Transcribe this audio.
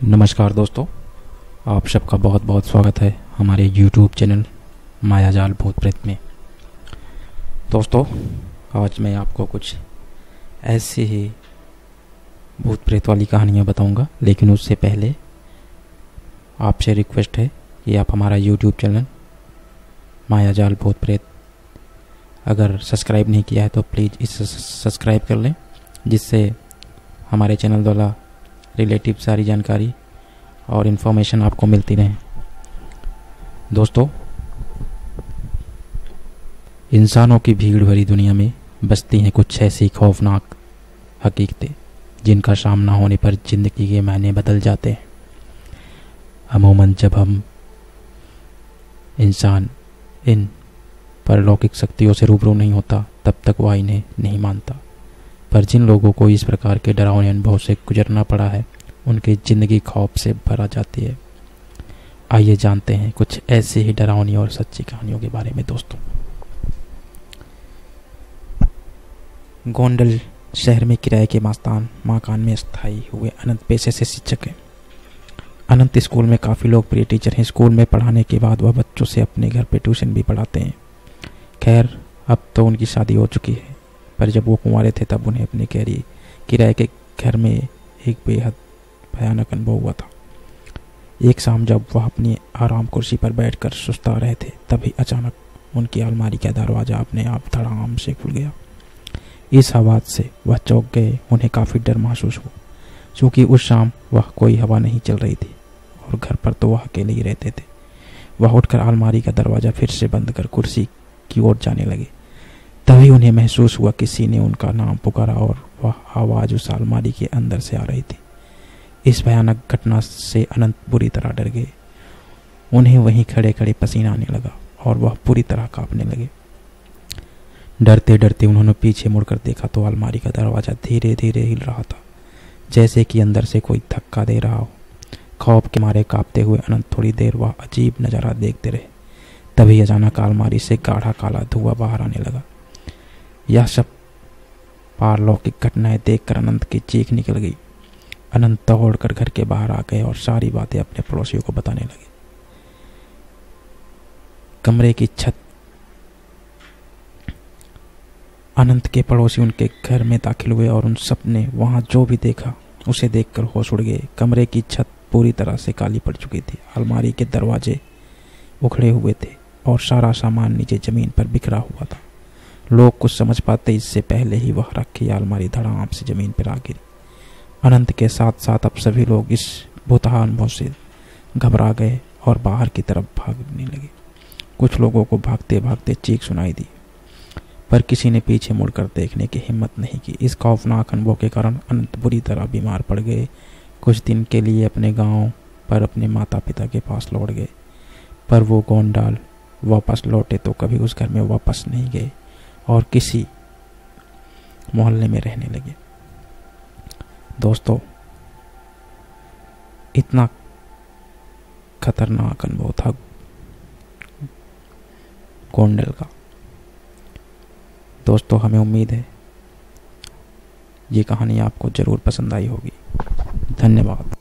नमस्कार दोस्तों, आप सबका बहुत बहुत स्वागत है हमारे YouTube चैनल मायाजाल भूत प्रेत में। दोस्तों, आज मैं आपको कुछ ऐसे ही भूत प्रेत वाली कहानियाँ बताऊंगा, लेकिन उससे पहले आपसे रिक्वेस्ट है कि आप हमारा YouTube चैनल मायाजाल भूत प्रेत अगर सब्सक्राइब नहीं किया है तो प्लीज़ इसे सब्सक्राइब कर लें, जिससे हमारे चैनल द्वारा रिलेटिव सारी जानकारी और इन्फॉर्मेशन आपको मिलती रहे। दोस्तों, इंसानों की भीड़ भरी दुनिया में बसती हैं कुछ ऐसी खौफनाक हकीकतें जिनका सामना होने पर जिंदगी के मायने बदल जाते हैं। अमूमन जब हम इंसान इन परलौकिक शक्तियों से रूबरू नहीं होता तब तक वह इन्हें नहीं मानता, पर जिन लोगों को इस प्रकार के डरावने अनुभव से गुजरना पड़ा है उनकी जिंदगी खौफ से भरा जाती है। आइए जानते हैं कुछ ऐसी ही डरावनी और सच्ची कहानियों के बारे में। दोस्तों, गोंडल शहर में किराए के मकान में स्थायी हुए अनंत पेशे से शिक्षक हैं। अनंत स्कूल में काफ़ी लोकप्रिय टीचर हैं। स्कूल में पढ़ाने के बाद वह बच्चों से अपने घर पे ट्यूशन भी पढ़ाते हैं। खैर, अब तो उनकी शादी हो चुकी है, पर जब वो कुंवारे थे तब उन्हें अपने किराए के घर में एक बेहद भयानक अनुभव हुआ था। एक शाम जब वह अपनी आराम कुर्सी पर बैठकर सुस्ता रहे थे, तभी अचानक उनकी अलमारी का दरवाज़ा अपने आप धड़ाम से खुल गया। इस आवाज़ से वह चौंक गए। उन्हें काफ़ी डर महसूस हुआ, क्योंकि उस शाम वह कोई हवा नहीं चल रही थी और घर पर तो वह अकेले ही रहते थे। वह उठकर अलमारी का दरवाज़ा फिर से बंद कर कुर्सी की ओर जाने लगे। तभी उन्हें महसूस हुआ किसी ने उनका नाम पुकारा और वह आवाज़ उस अलमारी के अंदर से आ रही थी। इस भयानक घटना से अनंत बुरी तरह डर गए। उन्हें वहीं खड़े खड़े पसीना आने लगा और वह पूरी तरह कांपने लगे। डरते डरते उन्होंने पीछे मुड़कर देखा तो अलमारी का दरवाज़ा धीरे धीरे हिल रहा था, जैसे कि अंदर से कोई धक्का दे रहा हो। खौफ के मारे कांपते हुए अनंत थोड़ी देर वह अजीब नज़ारा देखते रहे। तभी अचानक अलमारी से गाढ़ा काला धुआं बाहर आने लगा। यह सब पारलौकिक घटनाएं देखकर अनंत की चीख निकल गई। अनंत दौड़कर घर के बाहर आ गए और सारी बातें अपने पड़ोसियों को बताने लगे। कमरे की छत अनंत के पड़ोसी उनके घर में दाखिल हुए और उन सब ने वहां जो भी देखा उसे देखकर होश उड़ गए। कमरे की छत पूरी तरह से काली पड़ चुकी थी। अलमारी के दरवाजे उखड़े हुए थे और सारा सामान नीचे जमीन पर बिखरा हुआ था। लोग कुछ समझ पाते इससे पहले ही वह रखी अलमारी धड़ाम से जमीन पर आ गिरी। अनंत के साथ साथ अब सभी लोग इस भूतहा अनुभव से घबरा गए और बाहर की तरफ भागने लगे। कुछ लोगों को भागते भागते चीख सुनाई दी, पर किसी ने पीछे मुड़कर देखने की हिम्मत नहीं की। इस खौफनाक अनुभव के कारण अनंत बुरी तरह बीमार पड़ गए। कुछ दिन के लिए अपने गांव पर अपने माता पिता के पास लौट गए, पर वो गोंडाल वापस लौटे तो कभी उस घर में वापस नहीं गए और किसी मोहल्ले में रहने लगे। दोस्तों, इतना खतरनाक अनुभव था गोंडल का। दोस्तों, हमें उम्मीद है ये कहानी आपको जरूर पसंद आई होगी। धन्यवाद।